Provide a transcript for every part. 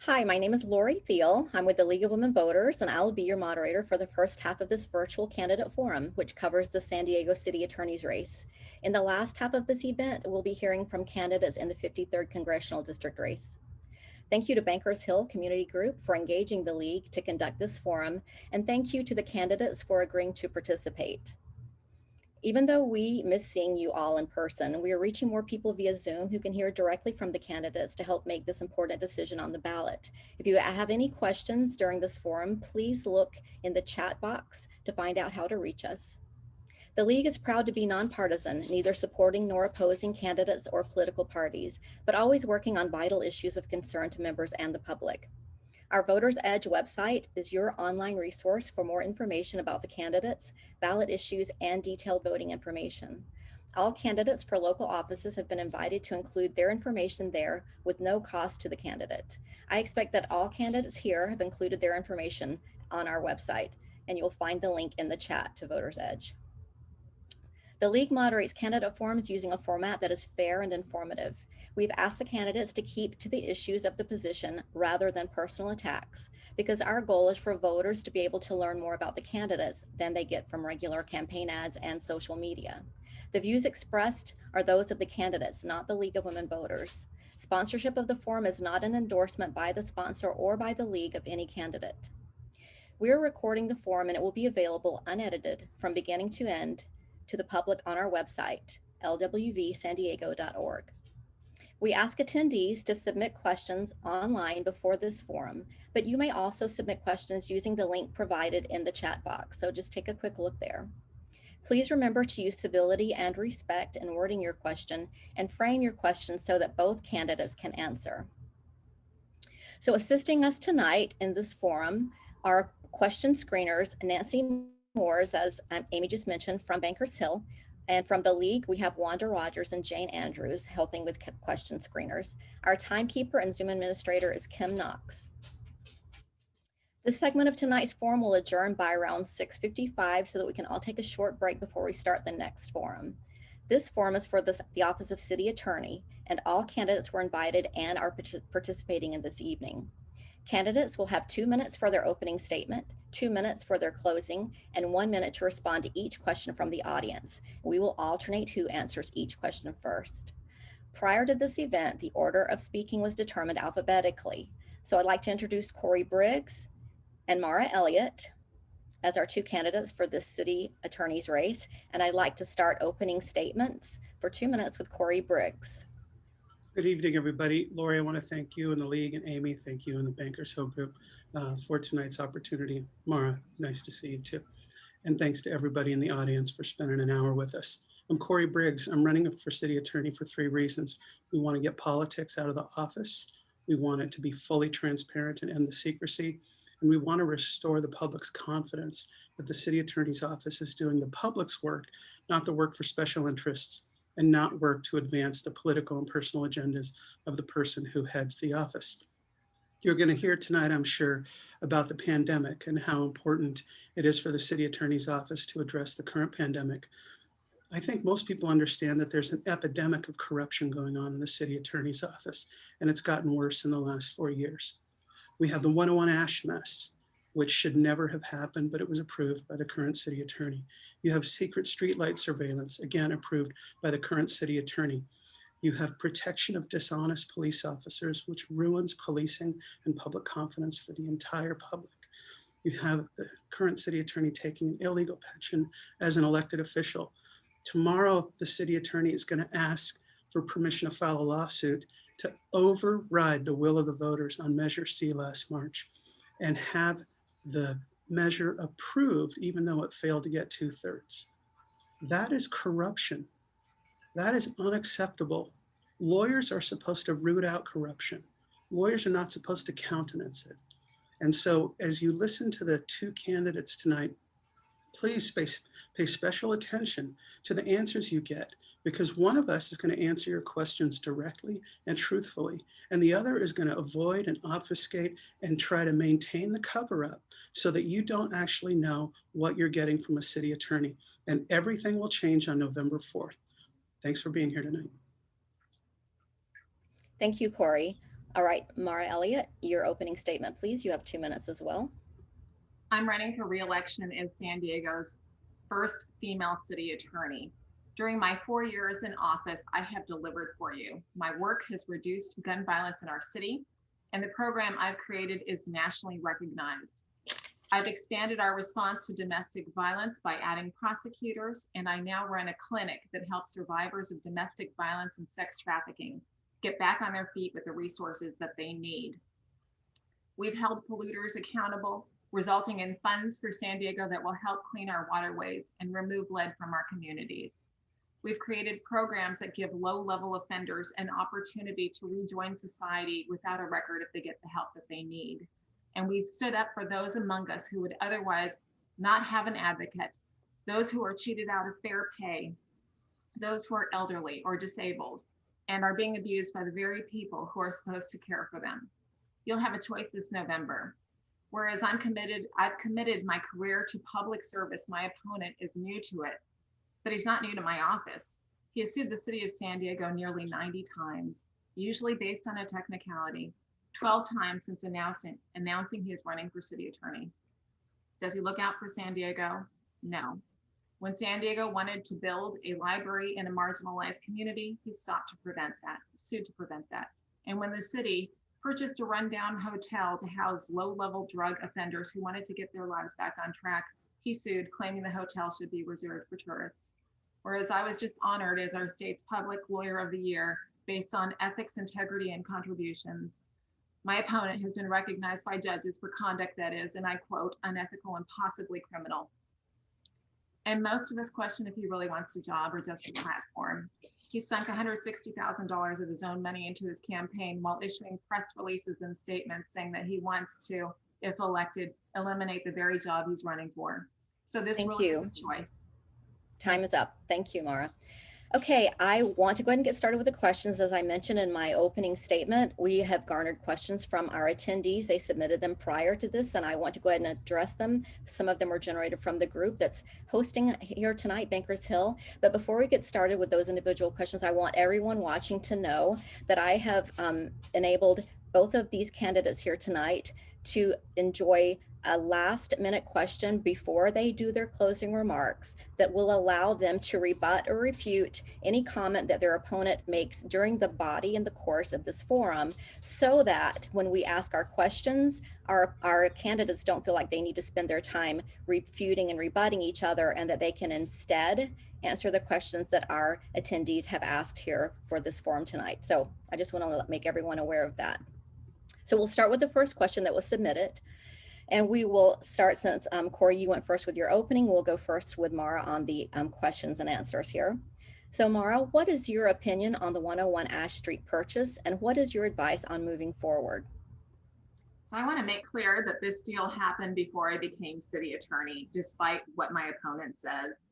Hi, my name is Lori Thiel. I'm with the League of Women Voters, and I'll be your moderator for the first half of this virtual candidate forum, which covers the San Diego City Attorney's race. In the last half of this event, we'll be hearing from candidates in the 53rd Congressional District race. Thank you to Bankers Hill Community Group for engaging the League to conduct this forum, and thank you to the candidates for agreeing to participate. Even though we miss seeing you all in person, we are reaching more people via Zoom who can hear directly from the candidates to help make this important decision on the ballot. If you have any questions during this forum, please look in the chat box to find out how to reach us. The League is proud to be nonpartisan, neither supporting nor opposing candidates or political parties, but always working on vital issues of concern to members and the public. Our Voters Edge website is your online resource for more information about the candidates, ballot issues, and detailed voting information. All candidates for local offices have been invited to include their information there with no cost to the candidate. I expect that all candidates here have included their information on our website, and you'll find the link in the chat to Voters Edge. The League moderates candidate forums using a format that is fair and informative. We've asked the candidates to keep to the issues of the position rather than personal attacks, because our goal is for voters to be able to learn more about the candidates than they get from regular campaign ads and social media. The views expressed are those of the candidates, not the League of Women Voters. Sponsorship of the forum is not an endorsement by the sponsor or by the League of any candidate. We're recording the forum and it will be available unedited from beginning to end to the public on our website, lwvsandiego.org. We ask attendees to submit questions online before this forum, but you may also submit questions using the link provided in the chat box, so just take a quick look there. Please remember to use civility and respect in wording your question and frame your question so that both candidates can answer. So assisting us tonight in this forum are question screeners, Nancy Moores, as Amy just mentioned, from Bankers Hill. And from the League, we have Wanda Rogers and Jane Andrews helping with question screeners. Our timekeeper and Zoom administrator is Kim Knox. This segment of tonight's forum will adjourn by around 6:55 so that we can all take a short break before we start the next forum. This forum is for the Office of City Attorney, and all candidates were invited and are participating in this evening. Candidates will have 2 minutes for their opening statement, 2 minutes for their closing, and 1 minute to respond to each question from the audience. We will alternate who answers each question first. Prior to this event, the order of speaking was determined alphabetically. So I'd like to introduce Cory Briggs and Mara Elliott as our two candidates for this city attorney's race. And I'd like to start opening statements for 2 minutes with Cory Briggs. Good evening, everybody. Lori, I want to thank you and the League, and Amy, thank you and the Bankers Hill Group for tonight's opportunity. Mara, nice to see you too. And thanks to everybody in the audience for spending an hour with us. I'm Cory Briggs. I'm running for city attorney for 3 reasons. We want to get politics out of the office. We want it to be fully transparent and end the secrecy. And we want to restore the public's confidence that the city attorney's office is doing the public's work, not the work for special interests, and not work to advance the political and personal agendas of the person who heads the office. You're going to hear tonight, I'm sure, about the pandemic and how important it is for the city attorney's office to address the current pandemic. I think most people understand that there's an epidemic of corruption going on in the city attorney's office, and it's gotten worse in the last 4 years. We have the 101 ash mess, which should never have happened, but it was approved by the current city attorney. You have secret streetlight surveillance, again approved by the current city attorney. You have protection of dishonest police officers, which ruins policing and public confidence for the entire public. You have the current city attorney taking an illegal pension as an elected official. Tomorrow, the city attorney is going to ask for permission to file a lawsuit to override the will of the voters on Measure C last March and have the measure approved, even though it failed to get 2/3. That is corruption. That is unacceptable. Lawyers are supposed to root out corruption. Lawyers are not supposed to countenance it. And so as you listen to the 2 candidates tonight, please pay special attention to the answers you get, because one of us is going to answer your questions directly and truthfully, and the other is going to avoid and obfuscate and try to maintain the cover-up so that you don't actually know what you're getting from a city attorney. And everything will change on November 4th. Thanks for being here tonight. Thank you, Cory. All right, Mara Elliott, your opening statement, please. You have 2 minutes as well. I'm running for re-election as San Diego's first female city attorney. During my 4 years in office, I have delivered for you. My work has reduced gun violence in our city, and the program I've created is nationally recognized. I've expanded our response to domestic violence by adding prosecutors, and I now run a clinic that helps survivors of domestic violence and sex trafficking get back on their feet with the resources that they need. We've held polluters accountable, resulting in funds for San Diego that will help clean our waterways and remove lead from our communities. We've created programs that give low-level offenders an opportunity to rejoin society without a record if they get the help that they need. And we've stood up for those among us who would otherwise not have an advocate, those who are cheated out of fair pay, those who are elderly or disabled, and are being abused by the very people who are supposed to care for them. You'll have a choice this November. Whereas I've committed my career to public service, my opponent is new to it, but he's not new to my office. He has sued the city of San Diego nearly 90 times, usually based on a technicality, 12 times since announcing he is running for city attorney. Does he look out for San Diego? No. When San Diego wanted to build a library in a marginalized community, he sued to prevent that. And when the city purchased a rundown hotel to house low-level drug offenders who wanted to get their lives back on track, he sued, claiming the hotel should be reserved for tourists. Whereas I was just honored as our state's Public Lawyer of the Year based on ethics, integrity, and contributions. My opponent has been recognized by judges for conduct that is, and I quote, unethical and possibly criminal. And most of us question if he really wants a job or just a platform. He sunk $160,000 of his own money into his campaign while issuing press releases and statements saying that he wants to, if elected, eliminate the very job he's running for. So this really is a choice. Time is up. Thank you, Mara. Okay, I want to go ahead and get started with the questions. As I mentioned in my opening statement, we have garnered questions from our attendees. They submitted them prior to this, and I want to go ahead and address them. Some of them were generated from the group that's hosting here tonight, Bankers Hill. But before we get started with those individual questions, I want everyone watching to know that I have enabled both of these candidates here tonight to enjoy a last-minute question before they do their closing remarks that will allow them to rebut or refute any comment that their opponent makes during the body and the course of this forum, so that when we ask our questions, our candidates don't feel like they need to spend their time refuting and rebutting each other, and that they can instead answer the questions that our attendees have asked here for this forum tonight. So I just want to make everyone aware of that. So we'll start with the first question that was submitted. And we will start, since Cory, you went first with your opening, we'll go first with Mara on the questions and answers here. So Mara, what is your opinion on the 101 Ash Street purchase, and what is your advice on moving forward? So I want to make clear that this deal happened before I became city attorney, despite what my opponent says.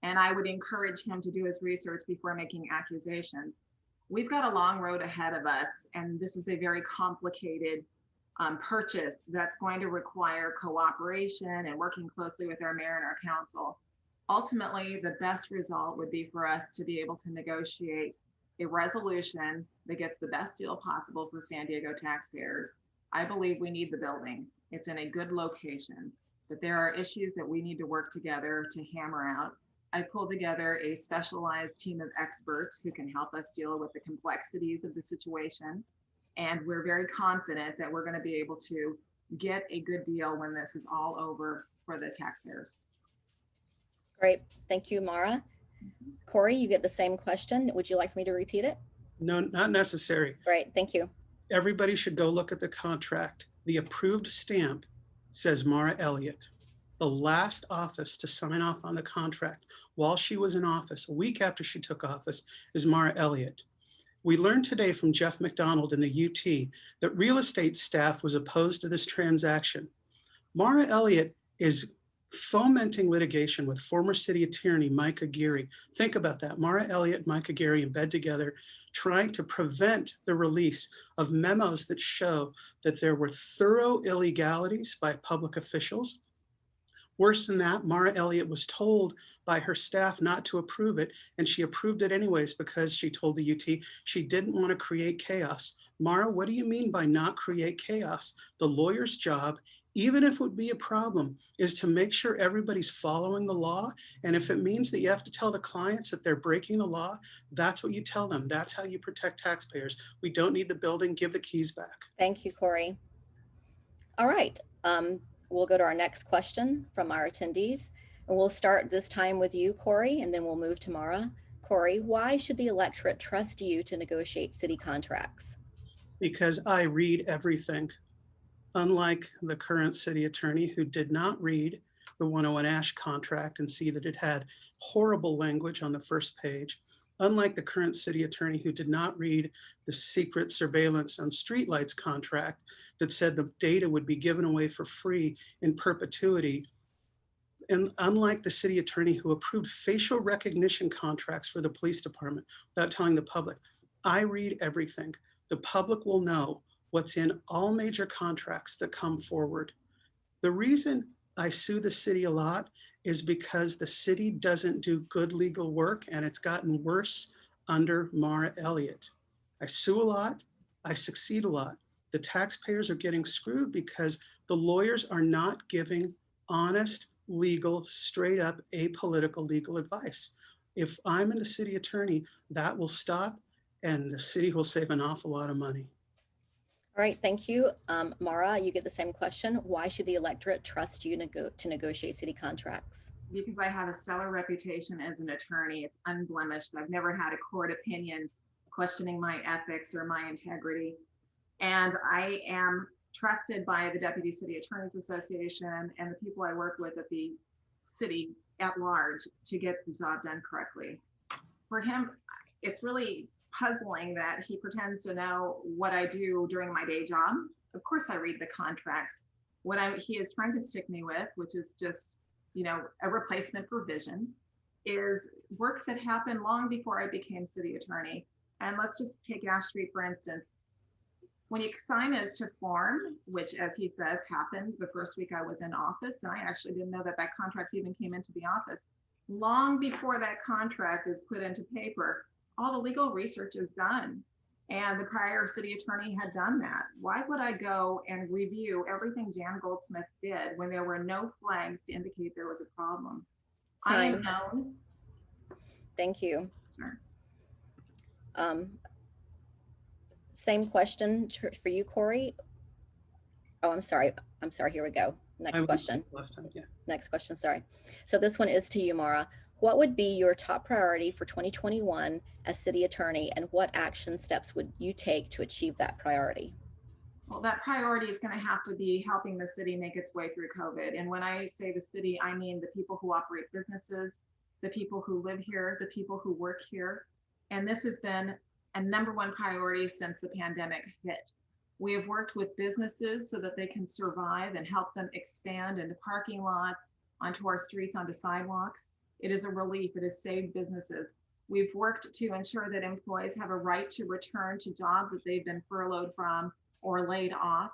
And I would encourage him to do his research before making accusations. We've got a long road ahead of us, and this is a very complicated purchase that's going to require cooperation and working closely with our mayor and our council. Ultimately, the best result would be for us to be able to negotiate a resolution that gets the best deal possible for San Diego taxpayers. I believe we need the building. It's in a good location, but there are issues that we need to work together to hammer out. I pulled together a specialized team of experts who can help us deal with the complexities of the situation. And we're very confident that we're going to be able to get a good deal when this is all over for the taxpayers. Great. Thank you, Mara. Cory, you get the same question. Would you like for me to repeat it? No, not necessary. Great. Thank you. Everybody should go look at the contract. The approved stamp says Mara Elliott. The last office to sign off on the contract while she was in office, a week after she took office, is Mara Elliott. We learned today from Jeff McDonald in the UT that real estate staff was opposed to this transaction. Mara Elliott is fomenting litigation with former city attorney Mike Aguirre. Think about that. Mara Elliott, Mike Aguirre in bed together, trying to prevent the release of memos that show that there were thorough illegalities by public officials. Worse than that, Mara Elliott was told by her staff not to approve it, and she approved it anyways because she told the UT she didn't want to create chaos. Mara, what do you mean by not create chaos? The lawyer's job, even if it would be a problem, is to make sure everybody's following the law. And if it means that you have to tell the clients that they're breaking the law, that's what you tell them. That's how you protect taxpayers. We don't need the building, give the keys back. Thank you, Cory. All right, we'll go to our next question from our attendees. And we'll start this time with you, Cory, and then we'll move to Mara. Cory, why should the electorate trust you to negotiate city contracts? Because I read everything. Unlike the current city attorney who did not read the 101 Ash contract and see that it had horrible language on the first page, unlike the current city attorney who did not read the secret surveillance on streetlights contract that said the data would be given away for free in perpetuity, and unlike the city attorney who approved facial recognition contracts for the police department without telling the public, I read everything. The public will know what's in all major contracts that come forward. The reason I sue the city a lot is because the city doesn't do good legal work, and it's gotten worse under Mara Elliott. I sue a lot, I succeed a lot. The taxpayers are getting screwed because the lawyers are not giving honest, legal, straight up apolitical legal advice. If I'm in the city attorney, that will stop and the city will save an awful lot of money. All right, thank you. Mara, you get the same question. Why should the electorate trust you to negotiate city contracts? Because I have a stellar reputation as an attorney. It's unblemished. I've never had a court opinion questioning my ethics or my integrity. And I am trusted by the Deputy City Attorneys Association and the people I work with at the city at large to get the job done correctly. For him, it's really puzzling that he pretends to know what I do during my day job. Of course, I read the contracts. What he is trying to stick me with, which is just, a replacement provision, is work that happened long before I became city attorney. And let's just take Ash Street, for instance. When you sign as to form, which, as he says, happened the first week I was in office, and I actually didn't know that contract even came into the office. Long before that contract is put into paper, all the legal research is done. And the prior city attorney had done that. Why would I go and review everything Jan Goldsmith did when there were no flags to indicate there was a problem? I am known. Thank you. Sure. Same question for you, Cory. Oh, I'm sorry. Here we go. Next question. Last time, yeah. Next question, sorry. So this one is to you, Mara. What would be your top priority for 2021 as city attorney, and what action steps would you take to achieve that priority? Well, that priority is going to have to be helping the city make its way through COVID. And when I say the city, I mean the people who operate businesses, the people who live here, the people who work here. And this has been a #1 priority since the pandemic hit. We have worked with businesses so that they can survive and help them expand into parking lots, onto our streets, onto sidewalks. It is a relief. It has saved businesses. We've worked to ensure that employees have a right to return to jobs that they've been furloughed from or laid off.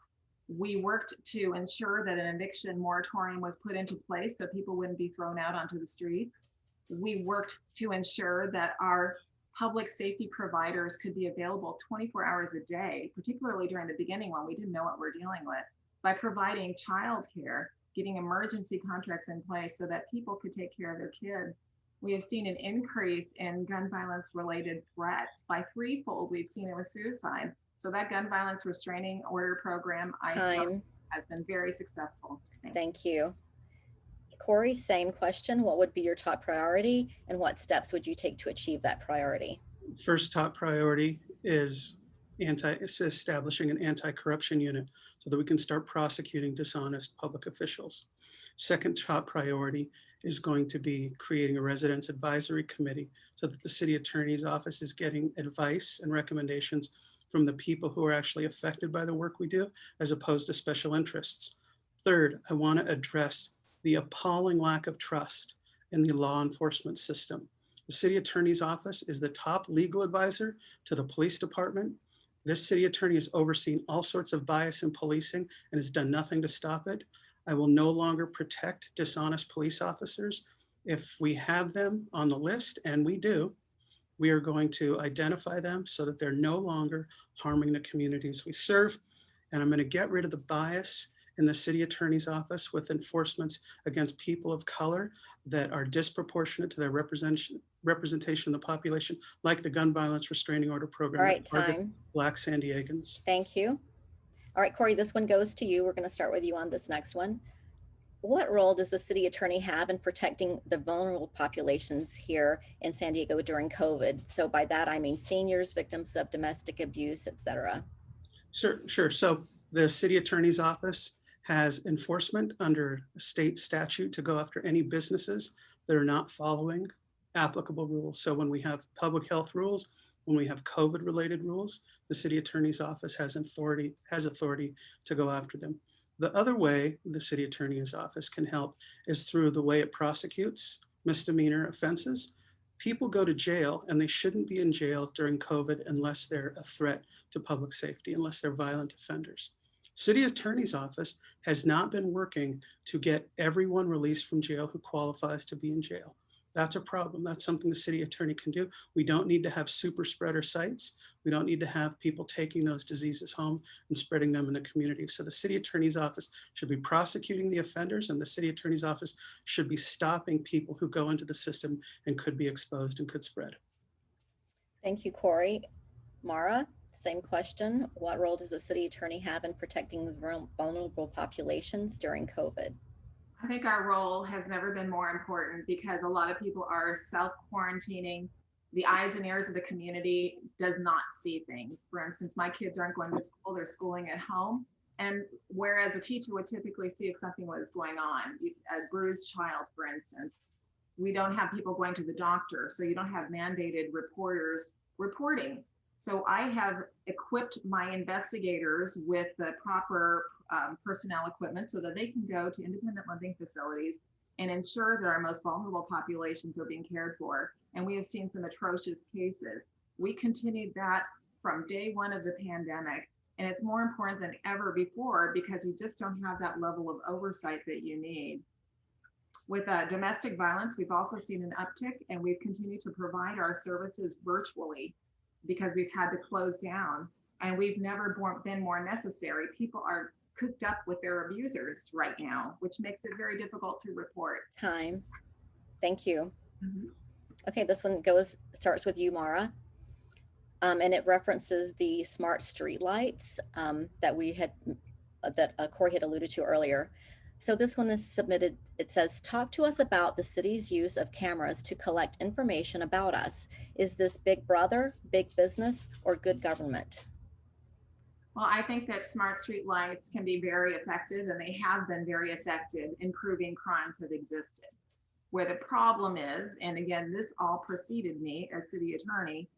We worked to ensure that an eviction moratorium was put into place so people wouldn't be thrown out onto the streets. We worked to ensure that our public safety providers could be available 24 hours a day, particularly during the beginning when we didn't know what we're dealing with, by providing childcare, getting emergency contracts in place so that people could take care of their kids. We have seen an increase in gun violence related threats by threefold. We've seen it with suicide. So that gun violence restraining order program has been very successful. Thank you. Cory, same question. What would be your top priority, and what steps would you take to achieve that priority? First top priority is establishing an anti-corruption unit so that we can start prosecuting dishonest public officials. Second top priority is going to be creating a residents advisory committee so that the city attorney's office is getting advice and recommendations from the people who are actually affected by the work we do, as opposed to special interests. Third, I want to address the appalling lack of trust in the law enforcement system. The city attorney's office is the top legal advisor to the police department. This city attorney has overseen all sorts of bias in policing and has done nothing to stop it. I will no longer protect dishonest police officers. If we have them on the list, and we do, We are going to identify them so that they're no longer harming the communities we serve. And I'm going to get rid of the bias in the city attorney's office with enforcements against people of color that are disproportionate to their representation of the population, like the gun violence restraining order program. All right, that target time. Black San Diegans. Thank you. All right, Cory, this one goes to you. We're going to start with you on this next one. What role does the city attorney have in protecting the vulnerable populations here in San Diego during COVID? So by that, I mean seniors, victims of domestic abuse, et cetera. Sure. So the city attorney's office has enforcement under state statute to go after any businesses that are not following applicable rules. So when we have public health rules, when we have COVID related rules, the city attorney's office has authority to go after them. The other way the city attorney's office can help is through the way it prosecutes misdemeanor offenses. People go to jail and they shouldn't be in jail during COVID unless they're a threat to public safety, unless they're violent offenders. City attorney's office has not been working to get everyone released from jail who qualifies to be in jail. That's a problem. That's something the city attorney can do. We don't need to have super spreader sites. We don't need to have people taking those diseases home and spreading them in the community. So the city attorney's office should be prosecuting the offenders, and the city attorney's office should be stopping people who go into the system and could be exposed and could spread. Thank you, Cory. Mara, same question. What role does the city attorney have in protecting the vulnerable populations during COVID? I think our role has never been more important because a lot of people are self-quarantining. The eyes and ears of the community does not see things. For instance, my kids aren't going to school, they're schooling at home. And whereas a teacher would typically see if something was going on, a bruised child, for instance, we don't have people going to the doctor. So you don't have mandated reporters reporting. So I have equipped my investigators with the proper personnel equipment so that they can go to independent living facilities and ensure that our most vulnerable populations are being cared for. And we have seen some atrocious cases. We continued that from day one of the pandemic. And it's more important than ever before because you just don't have that level of oversight that you need. With domestic violence, we've also seen an uptick, and we've continued to provide our services virtually because we've had to close down, and we've never been more necessary. People are cooped up with their abusers right now, which makes it very difficult to report. Time. Thank you. Mm-hmm. Okay, this one starts with you, Mara. And it references the smart street lights that Cory had alluded to earlier. So this one is submitted. It says, talk to us about the city's use of cameras to collect information about us. Is this big brother, big business, or good government? Well, I think that smart street lights can be very effective, and they have been very effective in proving crimes have existed. Where the problem is, and again, this all preceded me as city attorney,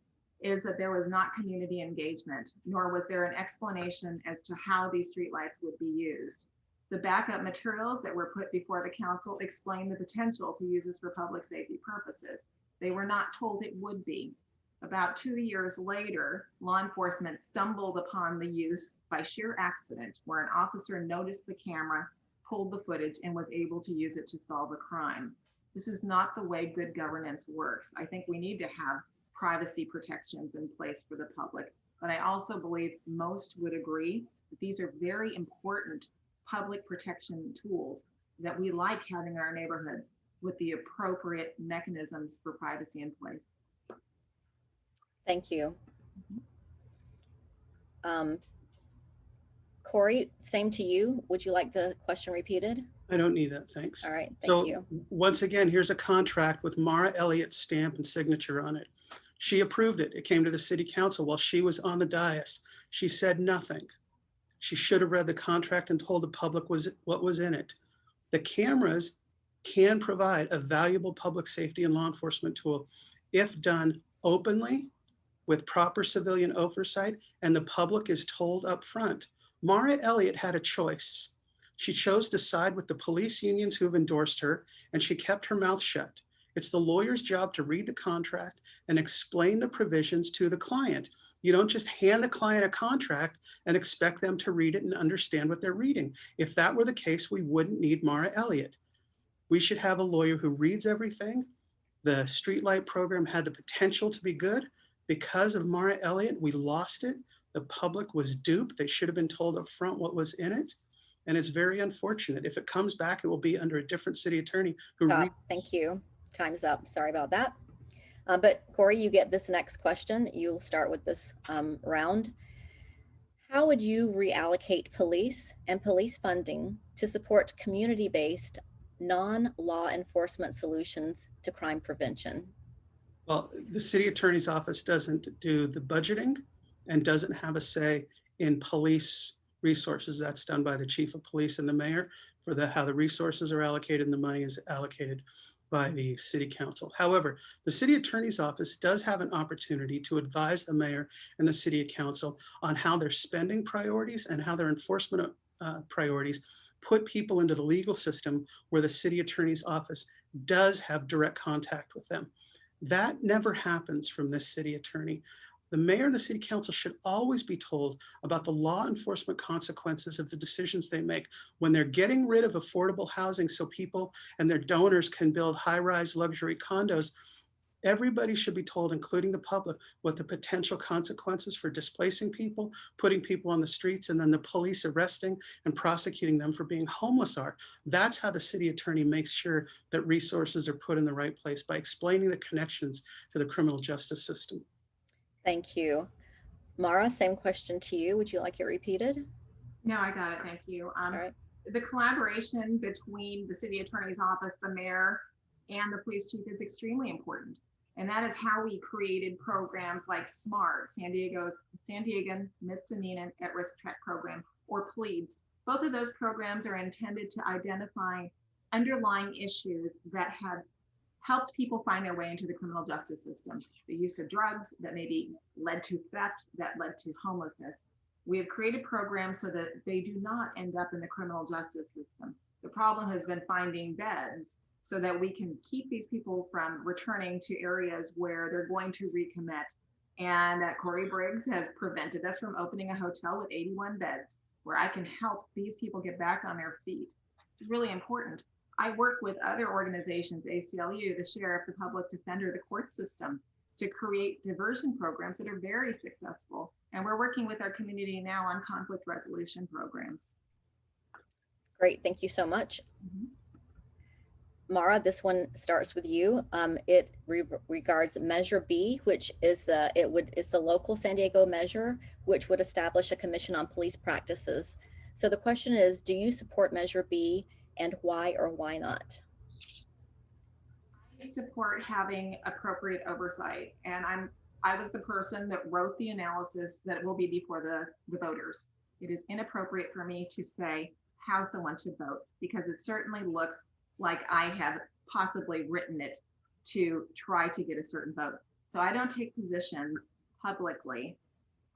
is that there was not community engagement, nor was there an explanation as to how these streetlights would be used. The backup materials that were put before the council explain the potential to use this for public safety purposes. They were not told it would be. About 2 years later, law enforcement stumbled upon the use by sheer accident, where an officer noticed the camera, pulled the footage, and was able to use it to solve a crime. This is not the way good governance works. I think we need to have privacy protections in place for the public, but I also believe most would agree that these are very important public protection tools that we like having in our neighborhoods with the appropriate mechanisms for privacy in place. Thank you. Cory, same to you. Would you like the question repeated? I don't need that, thanks. All right, thank you. Once again, here's a contract with Mara Elliott's stamp and signature on it. She approved it. It came to the city council while she was on the dais. She said nothing. She should have read the contract and told the public what was in it. The cameras can provide a valuable public safety and law enforcement tool if done openly with proper civilian oversight and the public is told up front. Mara Elliott had a choice. She chose to side with the police unions who have endorsed her, and she kept her mouth shut. It's the lawyer's job to read the contract and explain the provisions to the client. You don't just hand the client a contract and expect them to read it and understand what they're reading. If that were the case, we wouldn't need Mara Elliott. We should have a lawyer who reads everything, The streetlight program had the potential to be good. Because of Mara Elliott, we lost it. The public was duped. They should have been told up front what was in it. And it's very unfortunate. If it comes back, it will be under a different city attorney who Stop. Thank you. Time's up. Sorry about that. But Cory, you get this next question. You'll start with this round. How would you reallocate police and police funding to support community-based, non-law enforcement solutions to crime prevention? Well, the city attorney's office doesn't do the budgeting and doesn't have a say in police resources. That's done by the chief of police and the mayor for how the resources are allocated and the money is allocated by the city council. However, the city attorney's office does have an opportunity to advise the mayor and the city council on how their spending priorities and how their enforcement priorities put people into the legal system where the city attorney's office does have direct contact with them. That never happens from this city attorney. The mayor and the city council should always be told about the law enforcement consequences of the decisions they make when they're getting rid of affordable housing so people and their donors can build high-rise luxury condos. Everybody should be told, including the public, what the potential consequences for displacing people, putting people on the streets, and then the police arresting and prosecuting them for being homeless are. That's how the city attorney makes sure that resources are put in the right place, by explaining the connections to the criminal justice system. Thank you. Mara, same question to you. Would you like it repeated? No, I got it. Thank you. All right. The collaboration between the city attorney's office, the mayor, and the police chief is extremely important. And that is how we created programs like SMART, San Diego Misdemeanor at-Risk Track Program, or PLEADS. Both of those programs are intended to identify underlying issues that have helped people find their way into the criminal justice system. The use of drugs that maybe led to theft, that led to homelessness. We have created programs so that they do not end up in the criminal justice system. The problem has been finding beds so that we can keep these people from returning to areas where they're going to recommit. And Cory Briggs has prevented us from opening a hotel with 81 beds where I can help these people get back on their feet. It's really important. I work with other organizations, ACLU, the sheriff, the public defender, the court system, to create diversion programs that are very successful. And we're working with our community now on conflict resolution programs. Great, thank you so much. Mara, this one starts with you. It regards Measure B, which is the local San Diego measure, which would establish a commission on police practices. So the question is, do you support Measure B, and why or why not? I support having appropriate oversight, and I was the person that wrote the analysis that will be before the voters. It is inappropriate for me to say how someone should vote, because it certainly looks like I have possibly written it to try to get a certain vote. So I don't take positions publicly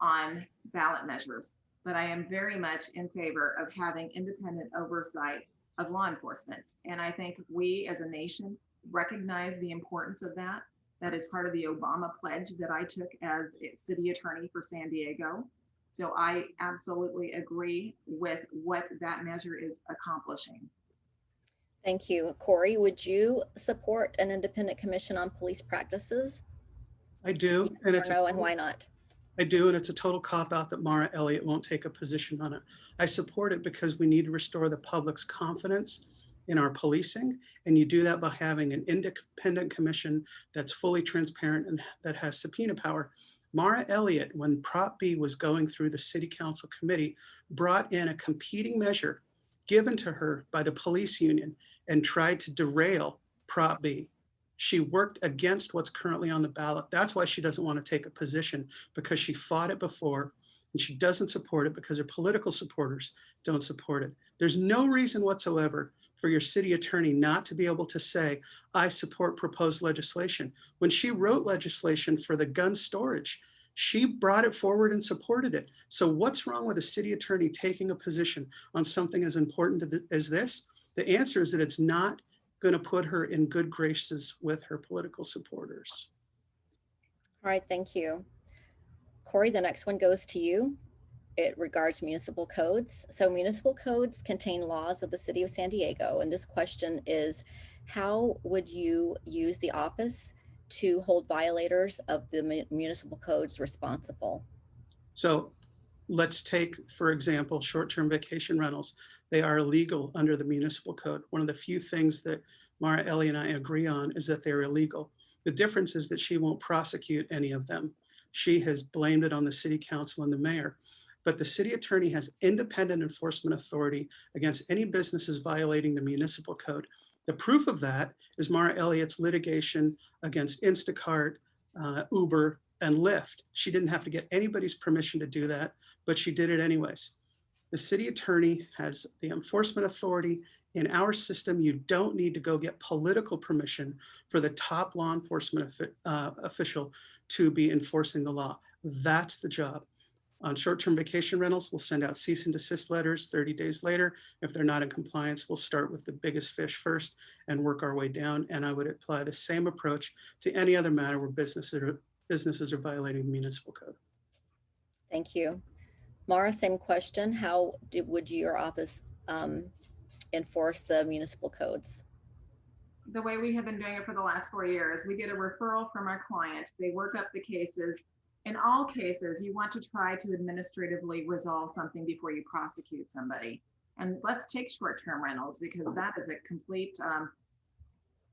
on ballot measures, but I am very much in favor of having independent oversight of law enforcement. And I think we as a nation recognize the importance of that. That is part of the Obama pledge that I took as a city attorney for San Diego. So I absolutely agree with what that measure is accomplishing. Thank you. Cory, would you support an independent commission on police practices? I do. And it's no, and why not? I do, and it's a total cop-out that Mara Elliott won't take a position on it. I support it because we need to restore the public's confidence in our policing, and you do that by having an independent commission that's fully transparent and that has subpoena power. Mara Elliott, when Prop B was going through the City Council committee, brought in a competing measure given to her by the police union and tried to derail Prop B. She worked against what's currently on the ballot. That's why she doesn't want to take a position, because she fought it before, and she doesn't support it because her political supporters don't support it. There's no reason whatsoever for your city attorney not to be able to say, I support proposed legislation. When she wrote legislation for the gun storage, she brought it forward and supported it. So what's wrong with a city attorney taking a position on something as important as this? The answer is that it's not going to put her in good graces with her political supporters. All right, thank you. Cory, the next one goes to you. It regards municipal codes. So municipal codes contain laws of the city of San Diego. And this question is, how would you use the office to hold violators of the municipal codes responsible? So let's take, for example, short-term vacation rentals. They are illegal under the municipal code. One of the few things that Mara, Ellie, and I agree on is that they're illegal. The difference is that she won't prosecute any of them. She has blamed it on the city council and the mayor. But the city attorney has independent enforcement authority against any businesses violating the municipal code. The proof of that is Mara Elliott's litigation against Instacart, Uber, and Lyft. She didn't have to get anybody's permission to do that, but she did it anyways. The city attorney has the enforcement authority. In our system, you don't need to go get political permission for the top law enforcement official to be enforcing the law. That's the job. On short-term vacation rentals, we'll send out cease and desist letters 30 days later. If they're not in compliance, we'll start with the biggest fish first and work our way down. And I would apply the same approach to any other matter where businesses are violating the municipal code. Thank you. Mara, same question. How would your office enforce the municipal codes? The way we have been doing it for the last 4 years, we get a referral from our client. They work up the cases. In all cases, you want to try to administratively resolve something before you prosecute somebody. And let's take short-term rentals, because that is a complete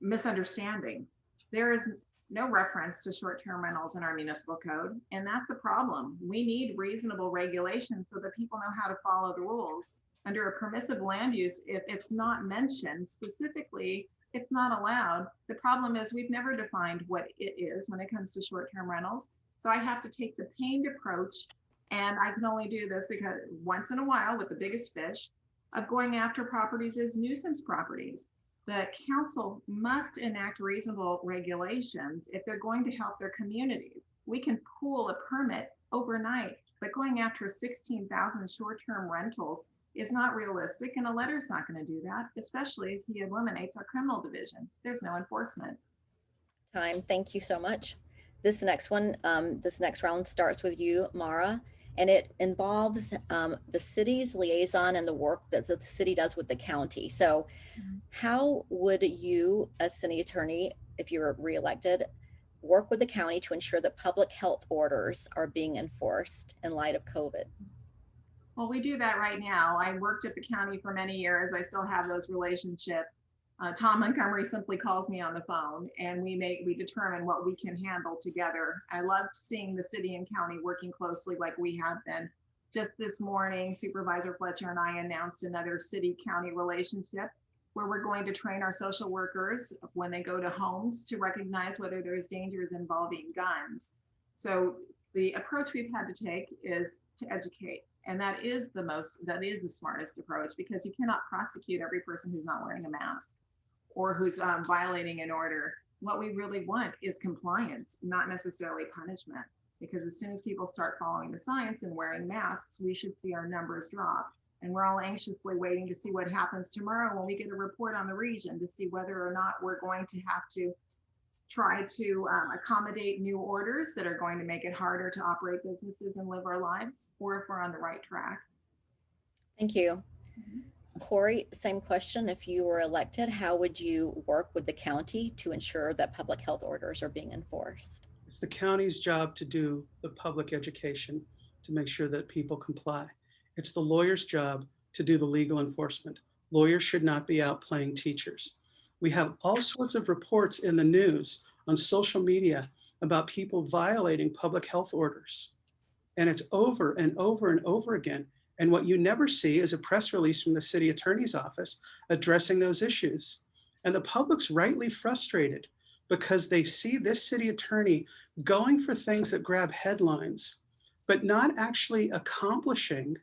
misunderstanding. There is no reference to short-term rentals in our municipal code, and that's a problem. We need reasonable regulation so that people know how to follow the rules. Under a permissive land use, if it's not mentioned specifically, it's not allowed. The problem is we've never defined what it is when it comes to short-term rentals. So I have to take the pained approach, and I can only do this because once in a while with the biggest fish, of going after properties as nuisance properties. The council must enact reasonable regulations if they're going to help their communities. We can pool a permit overnight, but going after 16,000 short-term rentals is not realistic, and a letter's not going to do that, especially if he eliminates our criminal division. There's no enforcement. Time. Thank you so much. This next one, this next round starts with you, Mara, and it involves the city's liaison and the work that the city does with the county. So how would you, as city attorney, if you're reelected, work with the county to ensure that public health orders are being enforced in light of COVID? Well, we do that right now. I worked at the county for many years. I still have those relationships. Tom Montgomery simply calls me on the phone, and we determine what we can handle together. I loved seeing the city and county working closely like we have been. Just this morning, Supervisor Fletcher and I announced another city-county relationship where we're going to train our social workers when they go to homes to recognize whether there's dangers involving guns. So the approach we've had to take is to educate. And that is the smartest approach, because you cannot prosecute every person who's not wearing a mask or who's violating an order. What we really want is compliance, not necessarily punishment, because as soon as people start following the science and wearing masks, we should see our numbers drop. And we're all anxiously waiting to see what happens tomorrow when we get a report on the region to see whether or not we're going to have to try to accommodate new orders that are going to make it harder to operate businesses and live our lives, or if we're on the right track. Thank you. Cory, same question. If you were elected, how would you work with the county to ensure that public health orders are being enforced? It's the county's job to do the public education to make sure that people comply. It's the lawyer's job to do the legal enforcement. Lawyers should not be out playing teachers. We have all sorts of reports in the news on social media about people violating public health orders. And it's over and over and over again. And what you never see is a press release from the city attorney's office addressing those issues. And the public's rightly frustrated because they see this city attorney going for things that grab headlines, but not actually accomplishing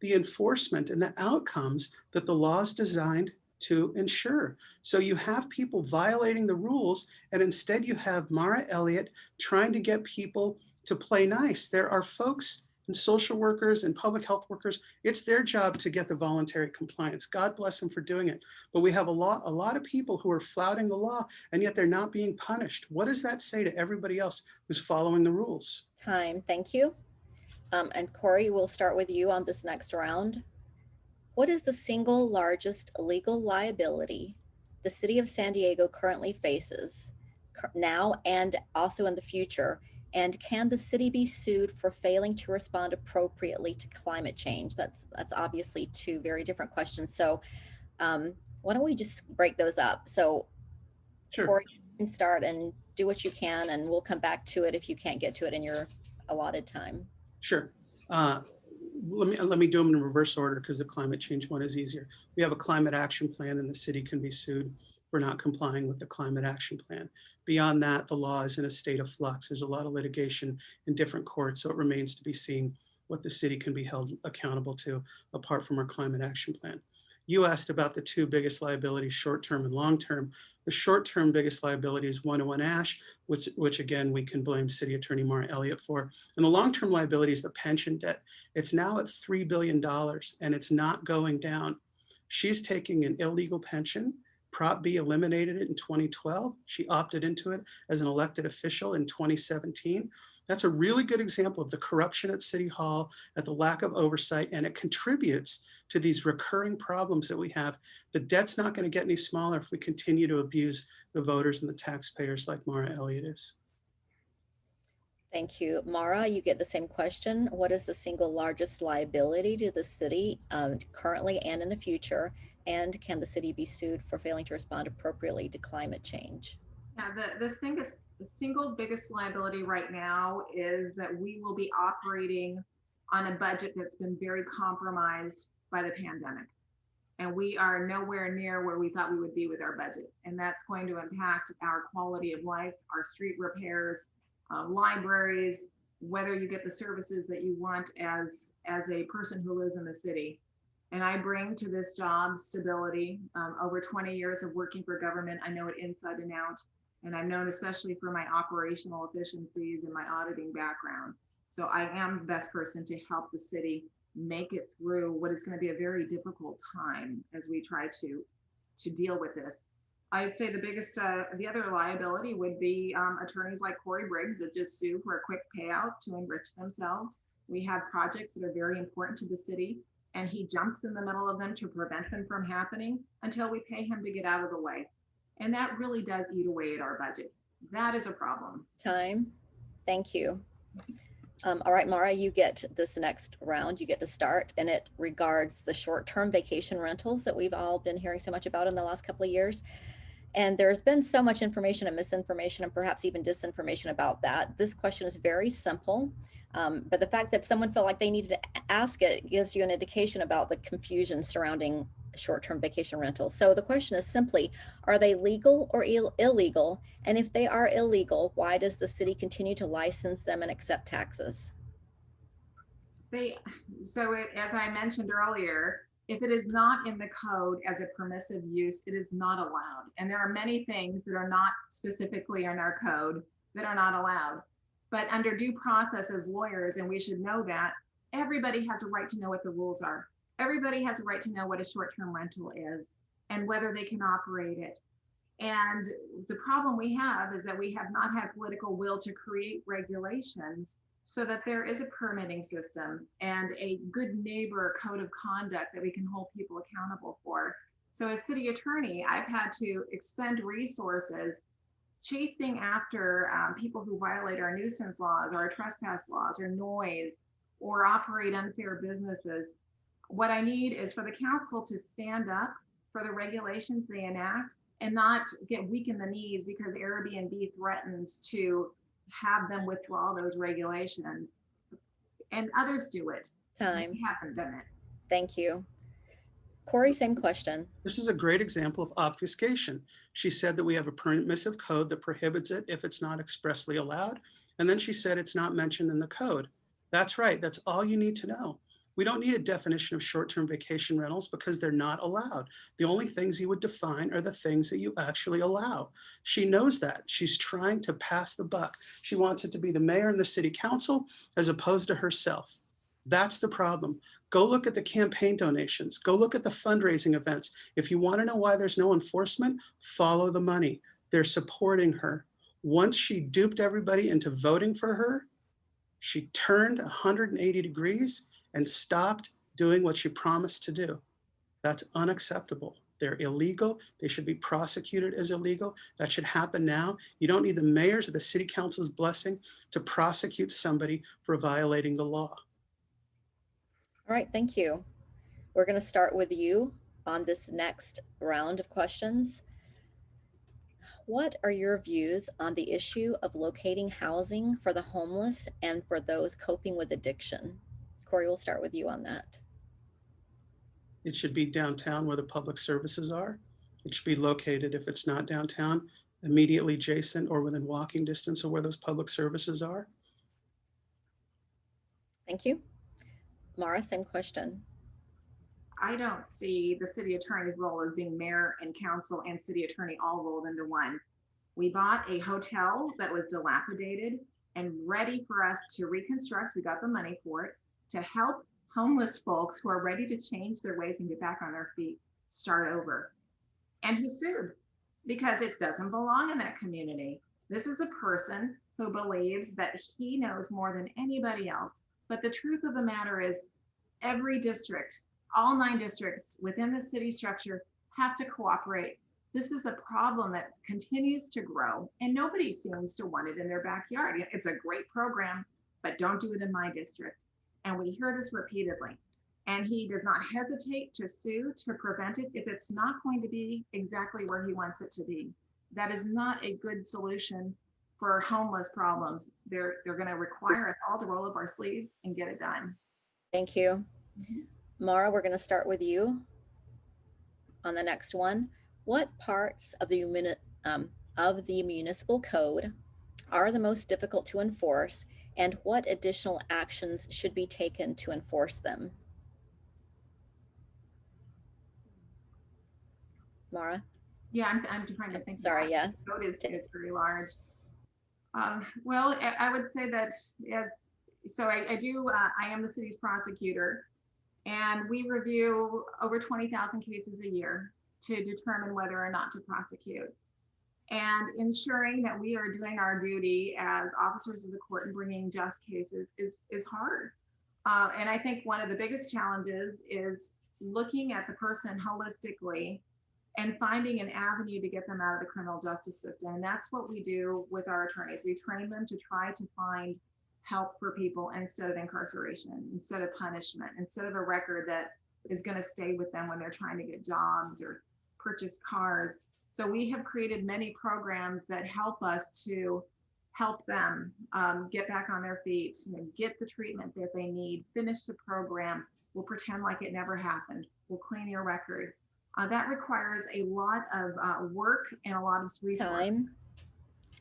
the enforcement and the outcomes that the law is designed to ensure. So you have people violating the rules, and instead you have Mara Elliott trying to get people to play nice. There are folks and social workers and public health workers, it's their job to get the voluntary compliance. God bless them for doing it. But we have a lot of people who are flouting the law, and yet they're not being punished. What does that say to everybody else who's following the rules? Time. Thank you. And Cory, we'll start with you on this next round. What is the single largest legal liability the city of San Diego currently faces now and also in the future? And can the city be sued for failing to respond appropriately to climate change? That's obviously two very different questions. So why don't we just break those up? So Sure, Cory, you can start and do what you can, and we'll come back to it if you can't get to it in your allotted time. sure. Uh, let me do them in reverse order because the climate change one is easier. We have a climate action plan and the city can be sued for not complying with the climate action plan. Beyond that, the law is in a state of flux. There's a lot of litigation in different courts, so it remains to be seen what the city can be held accountable to apart from our climate action plan. You asked about the two biggest liabilities, short-term and long-term. The short-term biggest liability is 101 Ash, which again, we can blame City Attorney Mara Elliott for. And the long-term liability is the pension debt. It's now at $3 billion and it's not going down. She's taking an illegal pension. Prop B eliminated it in 2012. She opted into it as an elected official in 2017. That's a really good example of the corruption at City Hall, at the lack of oversight, and it contributes to these recurring problems that we have. The debt's not going to get any smaller if we continue to abuse the voters and the taxpayers like Mara Elliott is. Thank you. Mara, you get the same question. What is the single largest liability to the city currently and in the future? And can the city be sued for failing to respond appropriately to climate change? Yeah, the single biggest liability right now is that we will be operating on a budget that's been very compromised by the pandemic. And we are nowhere near where we thought we would be with our budget. And that's going to impact our quality of life, our street repairs, libraries, whether you get the services that you want as a person who lives in the city. And I bring to this job stability. Over 20 years of working for government, I know it inside and out. And I'm known especially for my operational efficiencies and my auditing background. So I am the best person to help the city make it through what is going to be a very difficult time as we try to deal with this. I'd say the biggest, the other liability would be attorneys like Cory Briggs that just sue for a quick payout to enrich themselves. We have projects that are very important to the city, and he jumps in the middle of them to prevent them from happening until we pay him to get out of the way. And that really does eat away at our budget. That is a problem. Time. Thank you. All right, Mara, you get this next round. You get to start, and it regards the short-term vacation rentals that we've all been hearing so much about in the last couple of years. And there's been so much information and misinformation and perhaps even disinformation about that. This question is very simple, but the fact that someone felt like they needed to ask it gives you an indication about the confusion surrounding short-term vacation rentals. So the question is simply, are they legal or illegal? And if they are illegal, why does the city continue to license them and accept taxes? As I mentioned earlier, if it is not in the code as a permissive use, it is not allowed. And there are many things that are not specifically in our code that are not allowed. But under due process as lawyers, and we should know that, everybody has a right to know what the rules are. Everybody has a right to know what a short-term rental is and whether they can operate it. And the problem we have is that we have not had political will to create regulations so that there is a permitting system and a good neighbor code of conduct that we can hold people accountable for. So as city attorney, I've had to expend resources chasing after people who violate our nuisance laws or our trespass laws or noise or operate unfair businesses. What I need is for the council to stand up for the regulations they enact and not get weak in the knees because Airbnb threatens to have them withdraw those regulations. And others do it. Time. We haven't done it. Thank you. Cory, same question. This is a great example of obfuscation. She said that we have a permissive code that prohibits it if it's not expressly allowed. And then she said it's not mentioned in the code. That's right. That's all you need to know. We don't need a definition of short-term vacation rentals because they're not allowed. The only things you would define are the things that you actually allow. She knows that. She's trying to pass the buck. She wants it to be the mayor and the city council as opposed to herself. That's the problem. Go look at the campaign donations. Go look at the fundraising events. If you want to know why there's no enforcement, follow the money. They're supporting her. Once she duped everybody into voting for her, she turned 180 degrees and stopped doing what she promised to do. That's unacceptable. They're illegal. They should be prosecuted as illegal. That should happen now. You don't need the mayor's or the city council's blessing to prosecute somebody for violating the law. All right, thank you. We're going to start with you on this next round of questions. What are your views on the issue of locating housing for the homeless and for those coping with addiction? Cory, we'll start with you on that. It should be downtown where the public services are. It should be located, if it's not downtown, immediately adjacent or within walking distance of where those public services are. Thank you. Mara, same question. I don't see the city attorney's role as being mayor and council and city attorney all rolled into one. We bought a hotel that was dilapidated and ready for us to reconstruct. We got the money for it to help homeless folks who are ready to change their ways and get back on their feet, start over. And he sued because it doesn't belong in that community. This is a person who believes that he knows more than anybody else. But the truth of the matter is every district, all 9 districts within the city structure have to cooperate. This is a problem that continues to grow and nobody seems to want it in their backyard. It's a great program, but don't do it in my district. And we hear this repeatedly. And he does not hesitate to sue to prevent it if it's not going to be exactly where he wants it to be. That is not a good solution for homeless problems. They're going to require us all to roll up our sleeves and get it done. Thank you. Mara, we're going to start with you on the next one. What parts of the municipal code are the most difficult to enforce, and what additional actions should be taken to enforce them? Mara? Yeah, I'm trying to think. Sorry, yeah. The code is very large. Well, I would say that I am the city's prosecutor, and we review over 20,000 cases a year to determine whether or not to prosecute. And ensuring that we are doing our duty as officers of the court and bringing just cases is hard. And I think one of the biggest challenges is looking at the person holistically and finding an avenue to get them out of the criminal justice system. And that's what we do with our attorneys. We train them to try to find help for people instead of incarceration, instead of punishment, instead of a record that is going to stay with them when they're trying to get jobs or purchase cars. So we have created many programs that help us to help them get back on their feet, get the treatment that they need, finish the program. We'll pretend like it never happened. We'll clean your record. That requires a lot of work and a lot of resources. Time.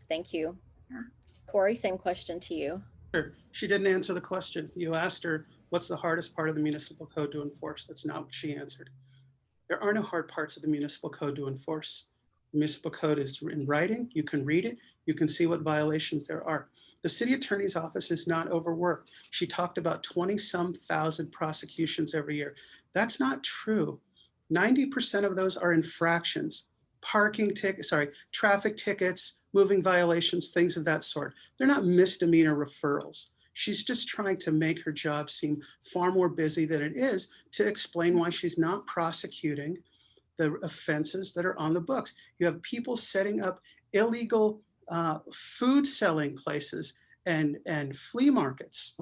Thank you. Sure. Cory, same question to you. Sure. She didn't answer the question. You asked her, what's the hardest part of the municipal code to enforce? That's not what she answered. There are no hard parts of the municipal code to enforce. The municipal code is in writing. You can read it. You can see what violations there are. The city attorney's office is not overworked. She talked about 20-some thousand prosecutions every year. That's not true. 90% of those are infractions, traffic tickets, moving violations, things of that sort. They're not misdemeanor referrals. She's just trying to make her job seem far more busy than it is to explain why she's not prosecuting the offenses that are on the books. You have people setting up illegal food selling places and flea markets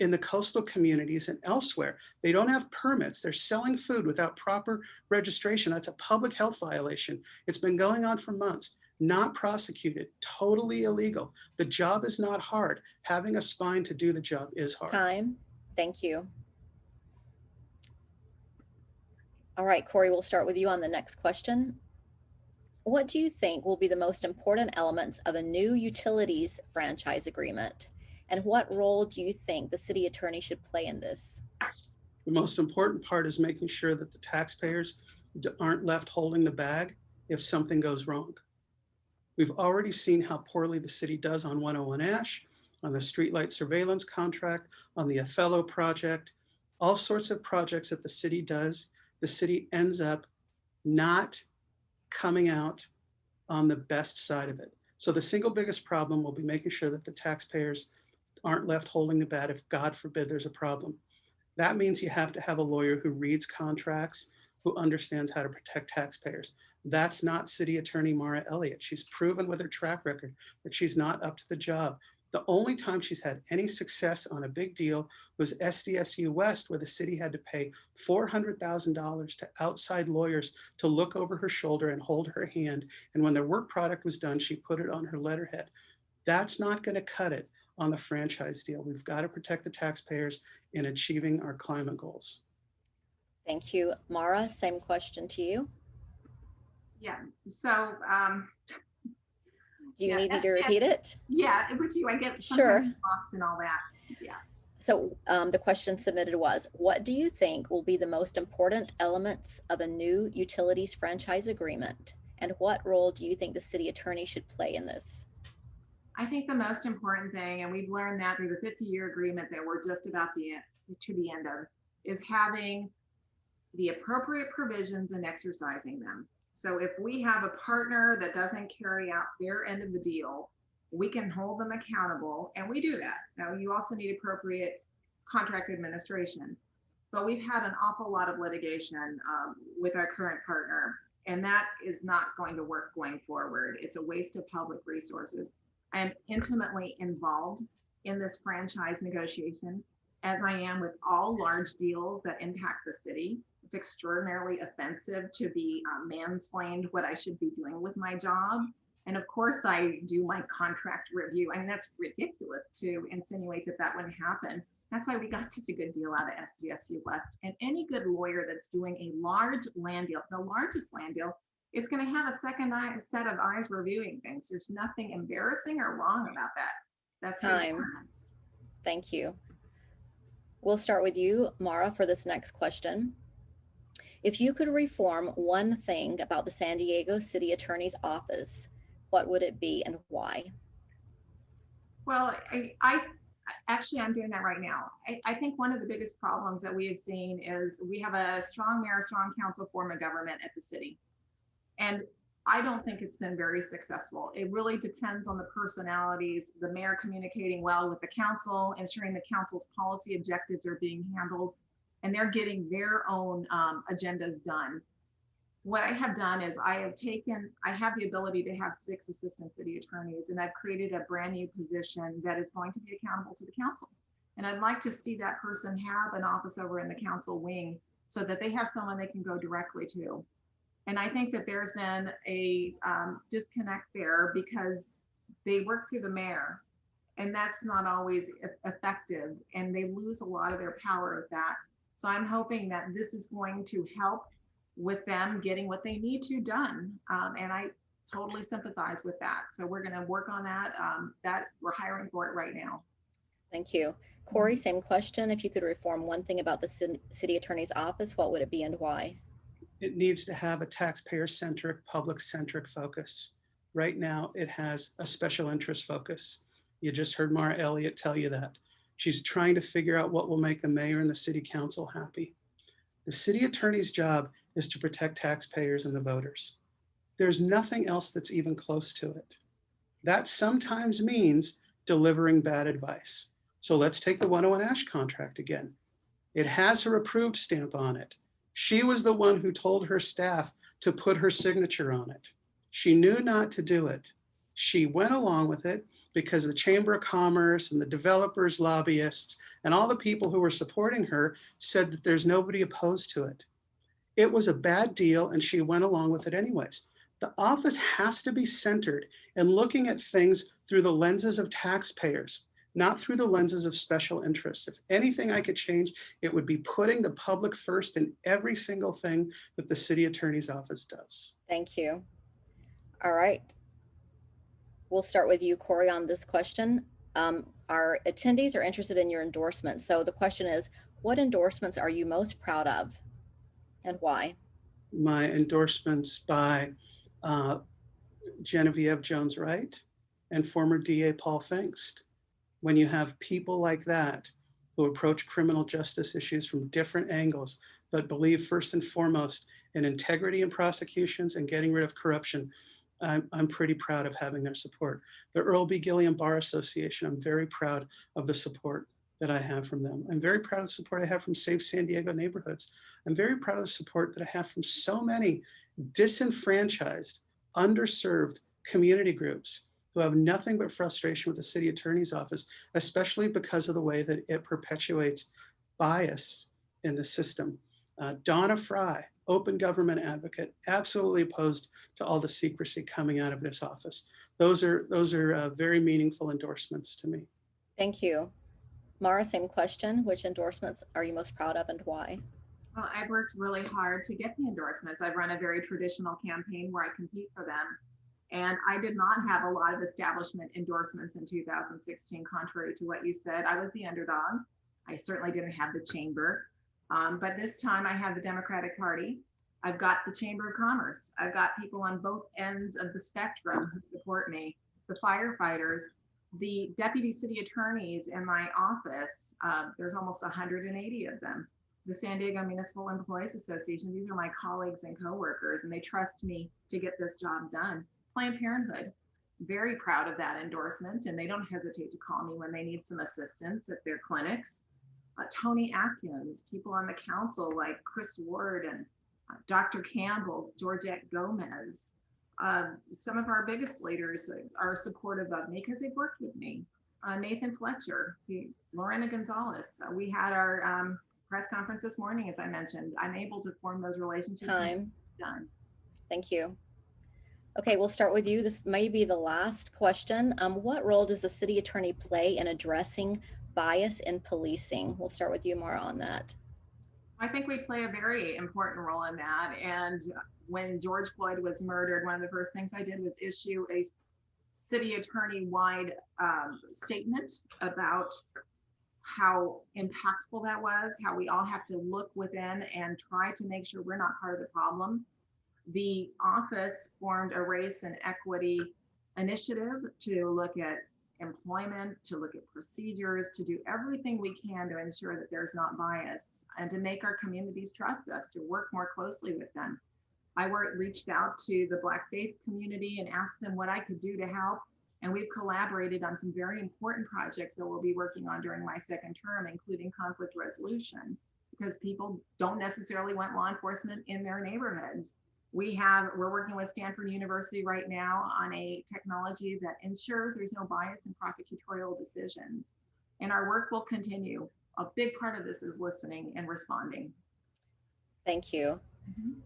in the coastal communities and elsewhere. They don't have permits. They're selling food without proper registration. That's a public health violation. It's been going on for months. Not prosecuted, totally illegal. The job is not hard. Having a spine to do the job is hard. Time. Thank you. All right, Cory, we'll start with you on the next question. What do you think will be the most important elements of a new utilities franchise agreement? And what role do you think the city attorney should play in this? The most important part is making sure that the taxpayers aren't left holding the bag if something goes wrong. We've already seen how poorly the city does on 101 Ash, on the streetlight surveillance contract, on the Othello project, all sorts of projects that the city does. The city ends up not coming out on the best side of it. So the single biggest problem will be making sure that the taxpayers aren't left holding the bag if, God forbid, there's a problem. That means you have to have a lawyer who reads contracts, who understands how to protect taxpayers. That's not City Attorney Mara Elliott. She's proven with her track record that she's not up to the job. The only time she's had any success on a big deal was SDSU West, where the city had to pay $400,000 to outside lawyers to look over her shoulder and hold her hand. And when their work product was done, she put it on her letterhead. That's not going to cut it on the franchise deal. We've got to protect the taxpayers in achieving our climate goals. Thank you. Mara, same question to you. Yeah, so Do you yeah, need me to repeat it? yeah, would you? I get Sure. lost and all that. Yeah. So the question submitted was, what do you think will be the most important elements of a new utilities franchise agreement? And what role do you think the city attorney should play in this? I think the most important thing, and we've learned that through the 50-year agreement that we're just about to the end of, is having the appropriate provisions and exercising them. So if we have a partner that doesn't carry out their end of the deal, we can hold them accountable, and we do that. Now, you also need appropriate contract administration, but we've had an awful lot of litigation with our current partner, and that is not going to work going forward. It's a waste of public resources. I am intimately involved in this franchise negotiation, as I am with all large deals that impact the city. It's extraordinarily offensive to be mansplained what I should be doing with my job. And of course, I do my contract review. I mean, that's ridiculous to insinuate that that wouldn't happen. That's why we got such a good deal out of SDSU West. And any good lawyer that's doing a large land deal, the largest land deal, it's going to have a second set of eyes reviewing things. There's nothing embarrassing or wrong about that. That's time. Thank you. We'll start with you, Mara, for this next question. If you could reform one thing about the San Diego City Attorney's Office, what would it be and why? Well, I actually, I'm doing that right now. I think one of the biggest problems that we have seen is we have a strong mayor, strong council form of government at the city. And I don't think it's been very successful. It really depends on the personalities, the mayor communicating well with the council, ensuring the council's policy objectives are being handled, and they're getting their own agendas done. What I have done is I have the ability to have 6 assistant city attorneys, and I've created a brand new position that is going to be accountable to the council. And I'd like to see that person have an office over in the council wing so that they have someone they can go directly to. And I think that there's been a disconnect there because they work through the mayor, and that's not always effective, and they lose a lot of their power with that. So I'm hoping that this is going to help with them getting what they need to done. And I totally sympathize with that. So we're going to work on that. That we're hiring for it right now. Thank you. Cory, same question. If you could reform one thing about the city attorney's office, what would it be and why? It needs to have a taxpayer-centric, public-centric focus. Right now, it has a special interest focus. You just heard Mara Elliott tell you that. She's trying to figure out what will make the mayor and the city council happy. The city attorney's job is to protect taxpayers and the voters. There's nothing else that's even close to it. That sometimes means delivering bad advice. So let's take the 101 Ash contract again. It has her approved stamp on it. She was the one who told her staff to put her signature on it. She knew not to do it. She went along with it because the Chamber of Commerce and the developers, lobbyists, and all the people who were supporting her said that there's nobody opposed to it. It was a bad deal, and she went along with it anyways. The office has to be centered and looking at things through the lenses of taxpayers, not through the lenses of special interests. If anything I could change, it would be putting the public first in every single thing that the city attorney's office does. Thank you. All right. We'll start with you, Cory, on this question. Our attendees are interested in your endorsements. So the question is, what endorsements are you most proud of and why? My endorsements by Genevieve Jones-Wright and former DA Paul Fengst. When you have people like that who approach criminal justice issues from different angles, but believe first and foremost in integrity in prosecutions and getting rid of corruption, I'm pretty proud of having their support. The Earl B. Gilliam Bar Association, I'm very proud of the support that I have from them. I'm very proud of the support I have from Safe San Diego Neighborhoods. I'm very proud of the support that I have from so many disenfranchised, underserved community groups who have nothing but frustration with the city attorney's office, especially because of the way that it perpetuates bias in the system. Donna Fry, open government advocate, absolutely opposed to all the secrecy coming out of this office. Those are very meaningful endorsements to me. Thank you. Mara, same question. Which endorsements are you most proud of and why? Well, I've worked really hard to get the endorsements. I've run a very traditional campaign where I compete for them. And I did not have a lot of establishment endorsements in 2016, contrary to what you said. I was the underdog. I certainly didn't have the chamber. But this time I have the Democratic Party. I've got the Chamber of Commerce. I've got people on both ends of the spectrum who support me, the firefighters, the deputy city attorneys in my office. There's almost 180 of them. The San Diego Municipal Employees Association. These are my colleagues and coworkers, and they trust me to get this job done. Planned Parenthood, very proud of that endorsement, and they don't hesitate to call me when they need some assistance at their clinics. Tony Atkins, people on the council like Chris Ward and Dr. Campbell, Georgette Gomez. Some of our biggest leaders are supportive of me because they've worked with me. Nathan Fletcher, Lorena Gonzalez. We had our press conference this morning, as I mentioned. I'm able to form those relationships. Time. Done. Thank you. Okay, we'll start with you. This may be the last question. What role does the city attorney play in addressing bias in policing? We'll start with you, Mara, on that. I think we play a very important role in that. And when George Floyd was murdered, one of the first things I did was issue a city attorney-wide statement about how impactful that was, how we all have to look within and try to make sure we're not part of the problem. The office formed a race and equity initiative to look at employment, to look at procedures, to do everything we can to ensure that there's not bias and to make our communities trust us, to work more closely with them. I reached out to the Black faith community and asked them what I could do to help. And we've collaborated on some very important projects that we'll be working on during my second term, including conflict resolution, because people don't necessarily want law enforcement in their neighborhoods. We're working with Stanford University right now on a technology that ensures there's no bias in prosecutorial decisions. And our work will continue. A big part of this is listening and responding. Thank you.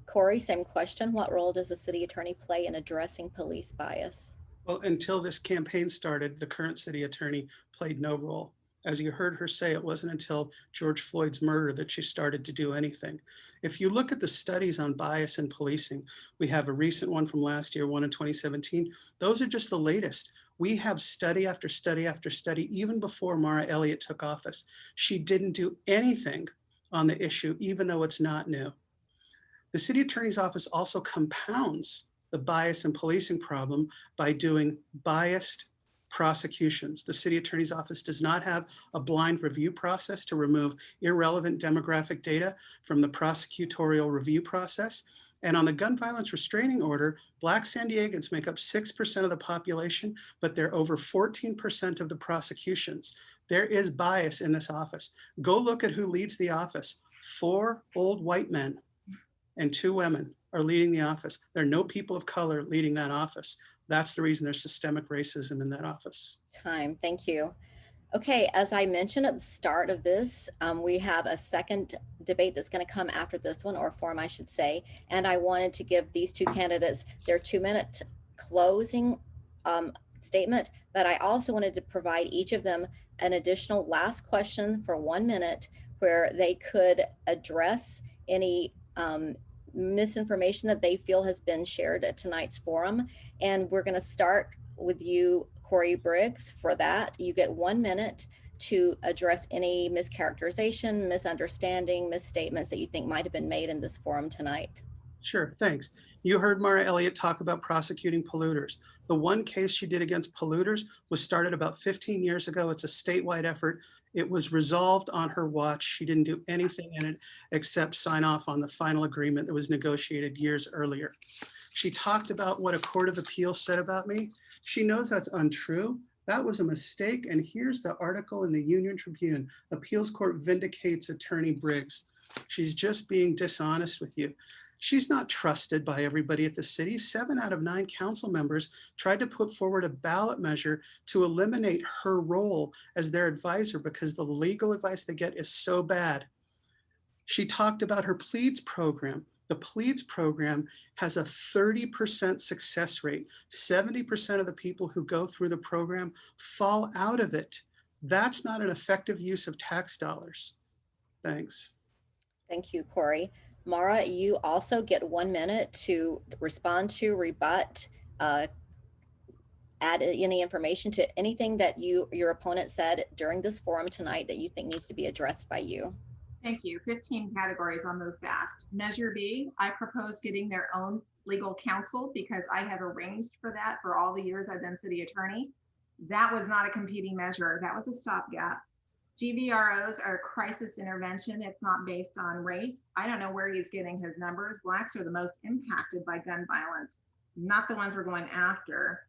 Cory, same question. What role does the city attorney play in addressing police bias? Well, until this campaign started, the current city attorney played no role. As you heard her say, it wasn't until George Floyd's murder that she started to do anything. If you look at the studies on bias in policing, we have a recent one from last year, one in 2017. Those are just the latest. We have study after study after study, even before Mara Elliott took office. She didn't do anything on the issue, even though it's not new. The city attorney's office also compounds the bias in policing problem by doing biased prosecutions. The city attorney's office does not have a blind review process to remove irrelevant demographic data from the prosecutorial review process. And on the gun violence restraining order, Black San Diegans make up 6% of the population, but they're over 14% of the prosecutions. There is bias in this office. Go look at who leads the office. 4 old white men and 2 women are leading the office. There are no people of color leading that office. That's the reason there's systemic racism in that office. Time. Thank you. Okay, as I mentioned at the start of this, we have a second debate that's going to come after this one, or forum, I should say. And I wanted to give these 2 candidates their 2-minute closing statement, but I also wanted to provide each of them an additional last question for 1 minute where they could address any misinformation that they feel has been shared at tonight's forum. And we're going to start with you, Cory Briggs. For that, you get 1 minute to address any mischaracterization, misunderstanding, misstatements that you think might have been made in this forum tonight. Sure, thanks. You heard Mara Elliott talk about prosecuting polluters. The one case she did against polluters was started about 15 years ago. It's a statewide effort. It was resolved on her watch. She didn't do anything in it except sign off on the final agreement that was negotiated years earlier. She talked about what a court of appeals said about me. She knows that's untrue. That was a mistake. And here's the article in the Union Tribune. Appeals Court vindicates Attorney Briggs. She's just being dishonest with you. She's not trusted by everybody at the city. 7 out of 9 council members tried to put forward a ballot measure to eliminate her role as their advisor because the legal advice they get is so bad. She talked about her PLEADS program. The PLEADS program has a 30% success rate. 70% of the people who go through the program fall out of it. That's not an effective use of tax dollars. Thanks. Thank you, Cory. Mara, you also get 1 minute to respond to, rebut, add any information to anything that your opponent said during this forum tonight that you think needs to be addressed by you. Thank you. 15 categories. I'll move fast. Measure B, I propose getting their own legal counsel because I have arranged for that for all the years I've been city attorney. That was not a competing measure. That was a stopgap. GVROs are crisis intervention. It's not based on race. I don't know where he's getting his numbers. Blacks are the most impacted by gun violence, not the ones we're going after.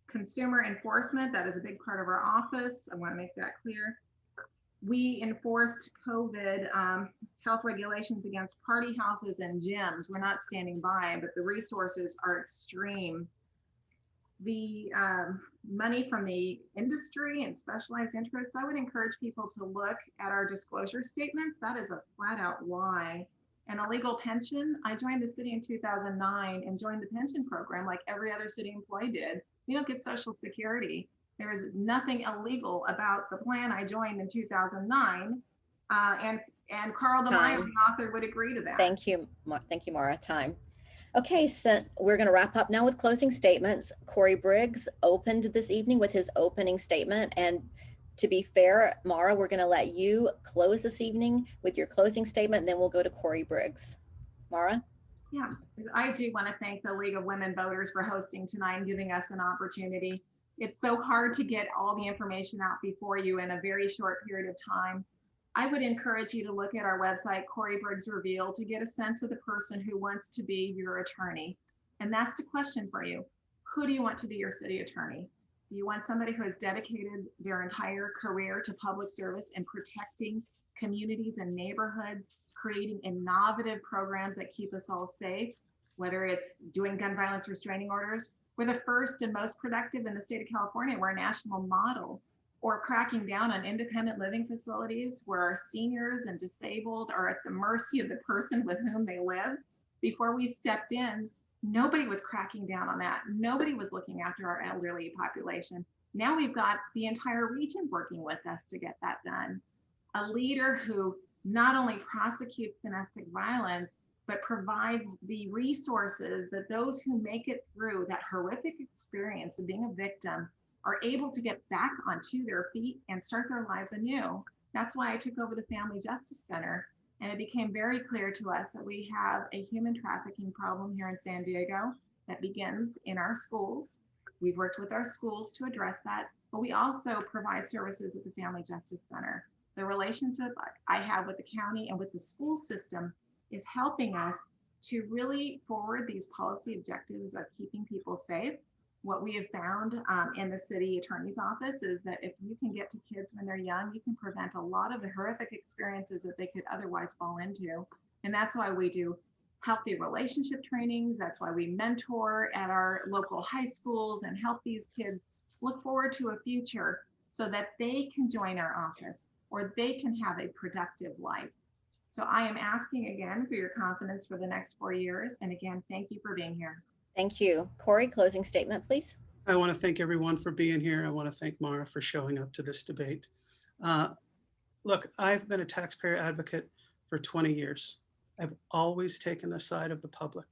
Consumer enforcement, that is a big part of our office. I want to make that clear. We enforced COVID health regulations against party houses and gyms. We're not standing by, but the resources are extreme. The money from the industry and specialized interests, I would encourage people to look at our disclosure statements. That is a flat out lie. An illegal pension, I joined the city in 2009 and joined the pension program like every other city employee did. You don't get Social Security. There is nothing illegal about the plan I joined in 2009. And Carl DeMaio, the author, would agree to that. Thank you, Mara. Time. Okay, so we're going to wrap up now with closing statements. Cory Briggs opened this evening with his opening statement. And to be fair, Mara, we're going to let you close this evening with your closing statement, and then we'll go to Cory Briggs. Mara? Yeah, I do want to thank the League of Women Voters for hosting tonight and giving us an opportunity. It's so hard to get all the information out before you in a very short period of time. I would encourage you to look at our website, Cory Briggs Reveal, to get a sense of the person who wants to be your attorney. And that's the question for you. Who do you want to be your city attorney? Do you want somebody who has dedicated their entire career to public service and protecting communities and neighborhoods, creating innovative programs that keep us all safe, whether it's doing gun violence restraining orders? We're the first and most productive in the state of California. We're a national model. Or cracking down on independent living facilities where our seniors and disabled are at the mercy of the person with whom they live. Before we stepped in, nobody was cracking down on that. Nobody was looking after our elderly population. Now we've got the entire region working with us to get that done. A leader who not only prosecutes domestic violence, but provides the resources that those who make it through that horrific experience of being a victim are able to get back onto their feet and start their lives anew. That's why I took over the Family Justice Center. And it became very clear to us that we have a human trafficking problem here in San Diego that begins in our schools. We've worked with our schools to address that, but we also provide services at the Family Justice Center. The relationship I have with the county and with the school system is helping us to really forward these policy objectives of keeping people safe. What we have found in the city attorney's office is that if you can get to kids when they're young, you can prevent a lot of the horrific experiences that they could otherwise fall into. And that's why we do healthy relationship trainings. That's why we mentor at our local high schools and help these kids look forward to a future so that they can join our office or they can have a productive life. So I am asking again for your confidence for the next 4 years. And again, thank you for being here. Thank you. Cory, closing statement, please. I want to thank everyone for being here. I want to thank Mara for showing up to this debate. Look, I've been a taxpayer advocate for 20 years. I've always taken the side of the public.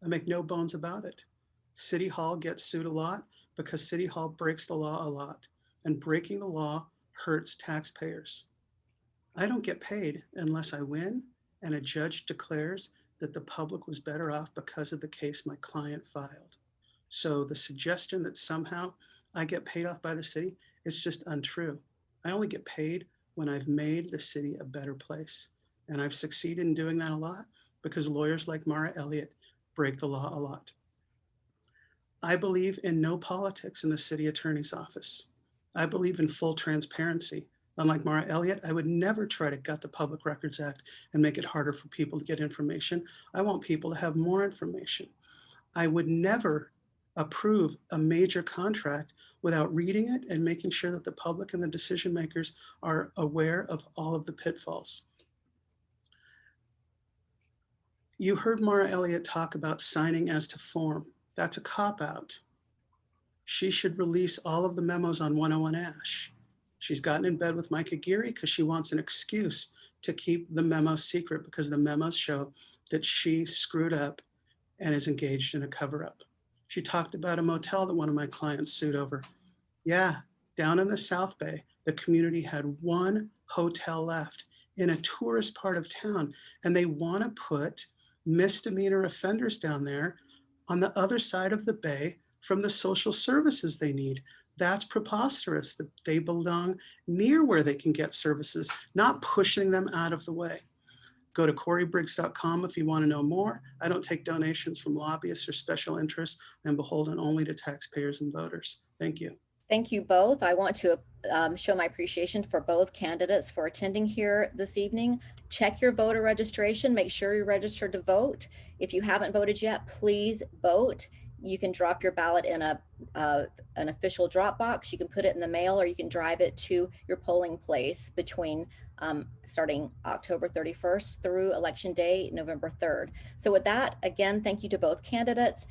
I make no bones about it. City Hall gets sued a lot because City Hall breaks the law a lot, and breaking the law hurts taxpayers. I don't get paid unless I win and a judge declares that the public was better off because of the case my client filed. So the suggestion that somehow I get paid off by the city is just untrue. I only get paid when I've made the city a better place. And I've succeeded in doing that a lot because lawyers like Mara Elliott break the law a lot. I believe in no politics in the city attorney's office. I believe in full transparency. Unlike Mara Elliott, I would never try to gut the Public Records Act and make it harder for people to get information. I want people to have more information. I would never approve a major contract without reading it and making sure that the public and the decision makers are aware of all of the pitfalls. You heard Mara Elliott talk about signing as to form. That's a cop-out. She should release all of the memos on 101 Ash. She's gotten in bed with Micah Geary because she wants an excuse to keep the memos secret, because the memos show that she screwed up and is engaged in a cover-up. She talked about a motel that one of my clients sued over. Yeah, down in the South Bay, the community had one hotel left in a tourist part of town, and they want to put misdemeanor offenders down there on the other side of the bay from the social services they need. That's preposterous, that they belong near where they can get services, not pushing them out of the way. Go to CoryBriggs.com if you want to know more. I don't take donations from lobbyists or special interests. I'm beholden only to taxpayers and voters. Thank you. Thank you both. I want to show my appreciation for both candidates for attending here this evening. Check your voter registration. Make sure you're registered to vote. If you haven't voted yet, please vote. You can drop your ballot in an official drop box. You can put it in the mail, or you can drive it to your polling place between starting October 31st through Election Day, November 3rd. So with that, again, thank you to both candidates.